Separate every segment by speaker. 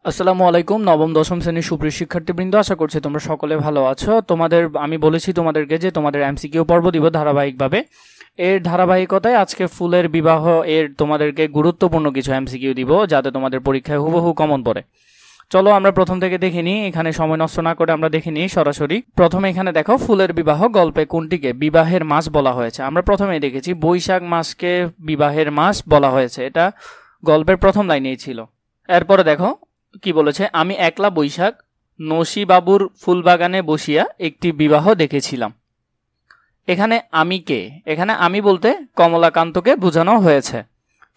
Speaker 1: আসসালামু আলাইকুম। নবম দশম শ্রেণীর সুপ্রিয় শিক্ষার্থীবৃন্দ, আশা করছি তোমরা সকলে ভালো আছো। আমি বলেছি তোমাদেরকে যে তোমাদের এমসিকিউ পর্ব দিব ধারাবাহিকভাবে। এর ধারাবাহিকতায় আজকে ফুলের বিবাহ এর তোমাদেরকে গুরুত্বপূর্ণ কিছু এমসিকিউ দিব, যাতে তোমাদের পরীক্ষায় হুবহু কমন পড়ে। চলো আমরা প্রথম থেকে দেখে নিই, এখানে সময় নষ্ট না করে আমরা দেখে নিই সরাসরি। প্রথমে এখানে দেখো, ফুলের বিবাহ গল্পে কোনটিকে বিবাহের মাস বলা হয়েছে? আমরা প্রথমেই দেখেছি বৈশাখ মাসকে বিবাহের মাস বলা হয়েছে, এটা গল্পের প্রথম লাইনেই ছিল। এরপরে দেখো কি বলেছে, আমি একলা বৈশাখ নসীবাবুর ফুলবাগানে বসিয়া একটি বিবাহ দেখেছিলাম। এখানে আমি কে? এখানে আমি বলতে কমলাকান্তকে বোঝানো হয়েছে।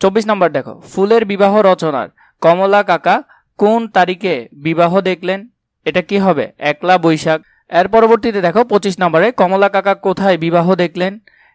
Speaker 1: 24 নম্বর দেখো, ফুলের বিবাহ রচনার কমলা কাকা কোন তারিখে বিবাহ দেখলেন? এটা কি হবে? একলা বৈশাখ। এর পরবর্তীতে দেখো 25 নম্বরে, কমলা কাকা কোথায় বিবাহ দেখলেন?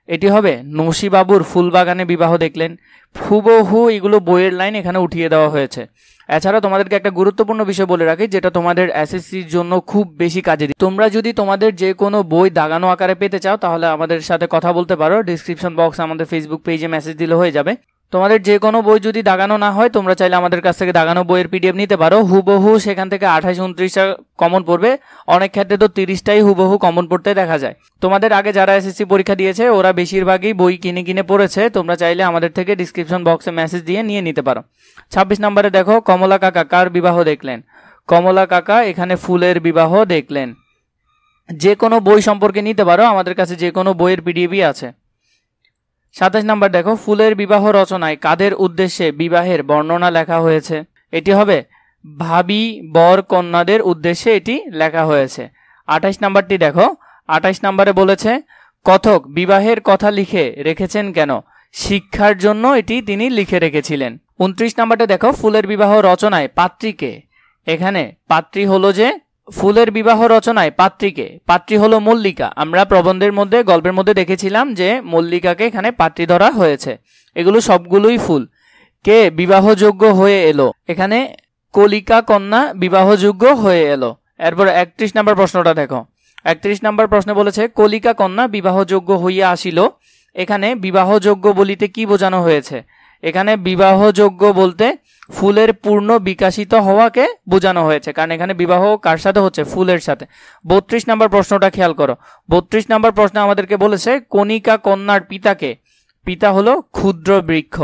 Speaker 1: এটি হবে নসীবাবুর ফুলবাগানে বিবাহ দেখলেন। হুবহু এগুলো বইয়ের লাইন এখানে উঠিয়ে দেওয়া হয়েছে। এছাড়া তোমাদেরকে একটা গুরুত্বপূর্ণ বিষয় বলে রাখি, যেটা তোমাদের এসএসসির জন্য খুব বেশি কাজে দিবে। তোমরা যদি তোমাদের যে কোনো বই দাগানো আকারে পেতে চাও, তাহলে আমাদের সাথে কথা বলতে পারো। ডিসক্রিপশন বক্স আমাদের ফেসবুক পেজে মেসেজ দিলে হয়ে যাবে। তোমাদের যে কোনো বই যদি দাগানো না হয়, তোমরা চাইলে আমাদের কাছ থেকে দাগানো বইয়ের পিডিএফ নিতে পারো। হুবহু সেখান থেকে 28-29টা কমন পড়বে, অনেক ক্ষেত্রে তো 30টাই হুবহু কমন পড়তে দেখা যায়। তোমাদের আগে যারা এসএসসি পরীক্ষা দিয়েছে ওরা বেশিরভাগই বই কিনে কিনে পড়েছে। তোমরা চাইলে আমাদের থেকে ডিসক্রিপশন বক্সে মেসেজ দিয়ে নিয়ে নিতে পারো। 26 নম্বরে দেখো, কমলা কাকা কার বিবাহ দেখলেন? কমলা কাকা এখানে ফুলের বিবাহ দেখলেন। যে কোনো বই সম্পর্কে নিতে পারো, আমাদের কাছে যে কোনো বইয়ের পিডিএফই আছে। 27 নম্বর দেখো, ফুলের বিবাহ রচনায় কাদের উদ্দেশ্যে বিবাহের বর্ণনা লেখা হয়েছে? এটি হবে ভাবি বর কন্যাদের উদ্দেশ্যে এটি লেখা হয়েছে। 28 নম্বরটি দেখো, 28 নম্বরে বলেছে কথক বিবাহের কথা লিখে রেখেছেন কেন? শিক্ষার জন্য এটি তিনি লিখে রেখেছিলেন। 29 নম্বরটা দেখো, ফুলের বিবাহ রচনায় পাত্রীকে? এখানে পাত্রী হলো যে ফুলের বিবাহ রচনায় পাত্রীকে? পাত্রী হলো মল্লিকা। আমরা প্রবন্ধের মধ্যে গল্পের মধ্যে দেখেছিলাম যে মল্লিকাকে এখানে পাত্রী ধরা হয়েছে। এগুলো সবগুলোই ফুল। কে বিবাহযোগ্য হয়ে এলো? এখানে কলিকা কন্যা বিবাহযোগ্য হয়ে এলো। এরপর 31 নম্বর প্রশ্নটা দেখো, 31 নম্বর প্রশ্নে বলেছে কলিকা কন্যা বিবাহযোগ্য হইয়া আসিল। এখানে বিবাহযোগ্য বলিতে কি বোঝানো হয়েছে? এখানে বিবাহযোগ্য বলতে ফুলের পূর্ণ বিকাশিত হওয়াকে বোঝানো হয়েছে, কারণ এখানে বিবাহ কার সাথে হচ্ছে? ফুলের সাথে। 32 নম্বর প্রশ্নটা খেয়াল করো। 32 নম্বর প্রশ্ন আমাদেরকে বলেছে কণিকা কন্যার পিতাকে? পিতা হলো ক্ষুদ্র বৃক্ষ।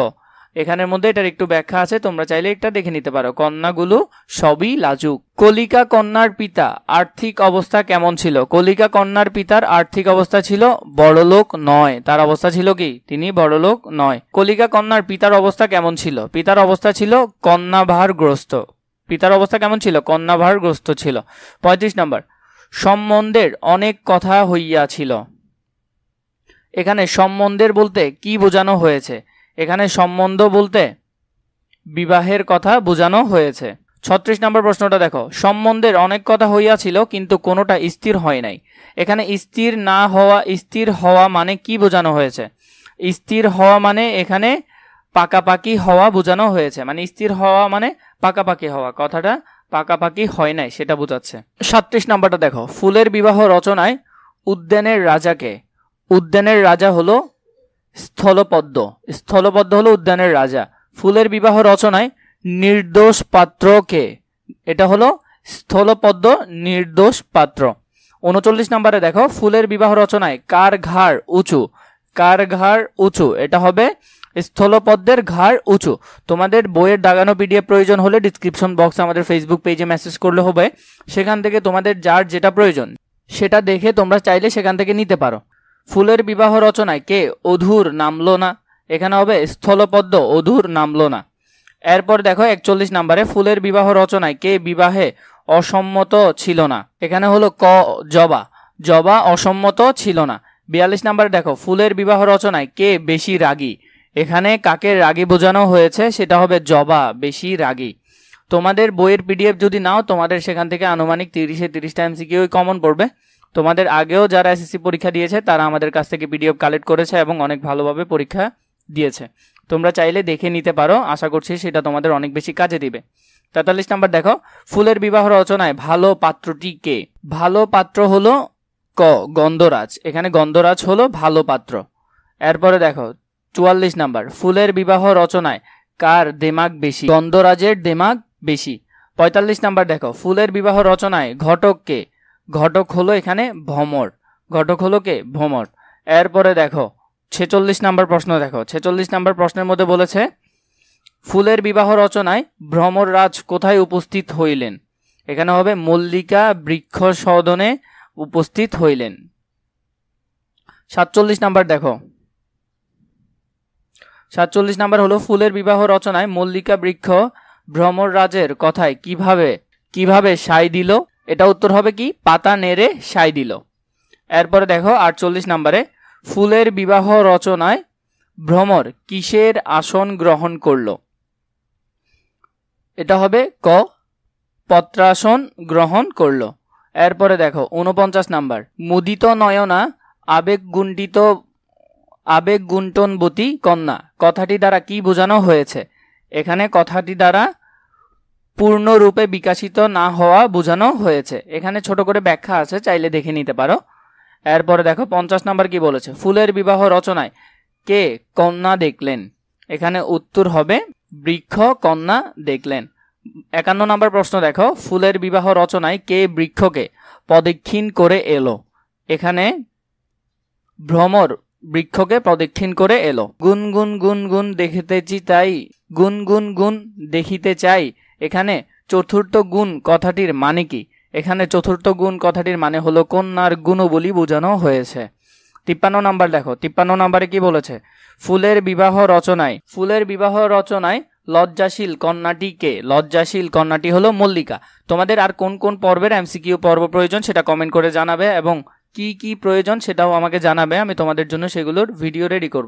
Speaker 1: এখানের মধ্যে এটার একটু ব্যাখ্যা আছে, তোমরা চাইলে এটা দেখে নিতে পারো। কন্যাগুলো সবই লাজুক। কলিকা কন্যার পিতা আর্থিক অবস্থা কেমন ছিল? কলিকা কন্যার পিতার আর্থিক অবস্থা ছিল বড়লোক নয়। তার অবস্থা ছিল কি? তিনি বড়লোক নয়। কলিকা কন্যার পিতার অবস্থা কেমন ছিল? পিতার অবস্থা ছিল কন্যাভারগ্রস্ত। পিতার অবস্থা কেমন ছিল? কন্যাভারগ্রস্ত ছিল। 35 নম্বর, সম্বন্ধের অনেক কথা হইয়াছিল। এখানে সম্বন্ধের বলতে কি বোঝানো হয়েছে? এখানে সম্বন্ধ বলতে বিবাহের কথা বোঝানো হয়েছে। 36 নম্বর প্রশ্নটা দেখো, সম্বন্ধের অনেক কথা হইয়াছিল কিন্তু কোনোটা স্থির হয় নাই। এখানে স্থির না হওয়া, স্থির হওয়া মানে কি বোঝানো হয়েছে? স্থির হওয়া মানে এখানে পাকাপাকি হওয়া বোঝানো হয়েছে। মানে স্থির হওয়া মানে পাকাপাকি হওয়া, কথাটা পাকাপাকি হয় নাই সেটা বোঝাচ্ছে। 37 নম্বরটা দেখো, ফুলের বিবাহ রচনায় উদ্যানের রাজাকে? উদ্যানের রাজা হলো স্থলপদ্ম। স্থলপদ্ম হলো উদ্যানের রাজা। ফুলের বিবাহ রচনায় নির্দোষ পাত্র কে? এটা হলো স্থলপদ্ম নির্দোষ পাত্র। 39 নম্বরে দেখো, ফুলের বিবাহ রচনায় কার ঘাড় উঁচু? কার ঘাড় উঁচু? এটা হবে স্থলপদ্মের ঘাড় উঁচু। তোমাদের বইয়ের দাগানো পিডিএফ প্রয়োজন হলে ডিসক্রিপশন বক্সে আমাদের ফেসবুক পেজে মেসেজ করলে হবে। সেখান থেকে তোমাদের যার যেটা প্রয়োজন সেটা দেখে তোমরা চাইলে সেখান থেকে নিতে পারো। ফুলের বিবাহ রচনায় কে অধুর নামলো না? এখানে হবে স্থলপদ্ম অধুর নামলো না। এরপর দেখো 41 নম্বরে, ফুলের বিবাহ রচনায় কে বিবাহে অসম্মত ছিল না? এখানে হলো ক জবা। জবা অসম্মত ছিল না। 42 নম্বরে দেখো, ফুলের বিবাহ রচনায় কে বেশি রাগী? এখানে কাকে রাগী বোঝানো হয়েছে? সেটা হবে জবা বেশি রাগী। তোমাদের বইয়ের পিডিএফ যদি নাও, তোমাদের সেখান থেকে আনুমানিক 30-30টা এমসিকিউ কমন পড়বে। তোমাদের আগেও যারা এসএসসি পরীক্ষা দিয়েছে তারা আমাদের কাছ থেকে পিডিএফ কালেক্ট করেছে এবং অনেক ভালোভাবে পরীক্ষা দিয়েছে। তোমরা চাইলে দেখে নিতে পারো, আশা করছি সেটা তোমাদের অনেক বেশি কাজে দিবে। 43 নম্বর দেখো, ফুলের বিবাহ রচনায় ভালো পাত্রটি কে? ভালো পাত্র হলো ক গন্ধরাজ। এখানে গন্ধরাজ হলো ভালো পাত্র। এরপরে দেখো 44 নম্বর, ফুলের বিবাহ রচনায় কার দেমাগ বেশি? গন্ধরাজের দেমাগ বেশি। 45 নাম্বার দেখো, ফুলের বিবাহ রচনায় ঘটক কে? ঘটক হলো এখানে ভ্রমর। ঘটক হলো কে? ভ্রমর। এরপরে দেখো 46 নাম্বার প্রশ্ন দেখো, 46 নাম্বার প্রশ্নের মধ্যে বলেছে ফুলের বিবাহ রচনায় ভ্রমররাজ কোথায় উপস্থিত হইলেন? এখানে হবে মল্লিকা বৃক্ষ সদনে উপস্থিত হইলেন। 47 নাম্বার দেখো, 47 নাম্বার হলো ফুলের বিবাহ রচনায় মল্লিকা বৃক্ষ ভ্রমররাজের কথায় কিভাবে সায় দিল? এটা উত্তর হবে কি? পাতা নেড়ে সায় দিল। এরপরে দেখো 48 নাম্বারে ফুলের বিবাহ রচনায় ভ্রমর কিসের আসন গ্রহণ করল? এটা হবে ক, পত্রাসন গ্রহণ করল। এরপরে দেখো 49 নাম্বার, মুদিত নয়না আবেগগুণ্টনবতী কন্যা কথাটি দ্বারা কি বোঝানো হয়েছে? এখানে কথাটি দ্বারা পূর্ণরূপে বিকশিত না হওয়া বোঝানো হয়েছে। এখানে ছোট করে ব্যাখ্যা আছে, চাইলে দেখে নিতে পারো। এরপরে দেখো 50 নাম্বার কি বলেছে? ফুলের বিবাহ রচনায় কে কন্যা দেখলেন? এখানে উত্তর হবে বৃক্ষ কন্যা দেখলেন। 51 নাম্বার প্রশ্ন দেখো, ফুলের বিবাহ রচনায় কে বৃক্ষকে প্রদক্ষিণ করে এলো? এখানে ভ্রমর বৃক্ষকে প্রদক্ষিণ করে এলো। গুন গুন গুন গুন দেখিতেছি তাই, গুন গুন গুন দেখিতে চাই, এখানে চতুর্থ গুণ কথাটির মানে কি? এখানে চতুর্থ গুণ কথাটির মানে হলো কন্যার গুণবলী বোঝানো হয়েছে। 53 নাম্বার দেখো, 53 নাম্বারে কি বলেছে? ফুলের বিবাহ রচনায় লজ্জাশীল কন্যাটি কে? লজ্জাশীল কন্যাটি হলো মল্লিকা। তোমাদের আর কোন কোন পর্বের এমসিকিউ পর্ব প্রয়োজন সেটা কমেন্ট করে জানাবে, এবং কি কি প্রয়োজন সেটাও আমাকে জানাবে। আমি তোমাদের জন্য সেগুলোর ভিডিও রেডি করব।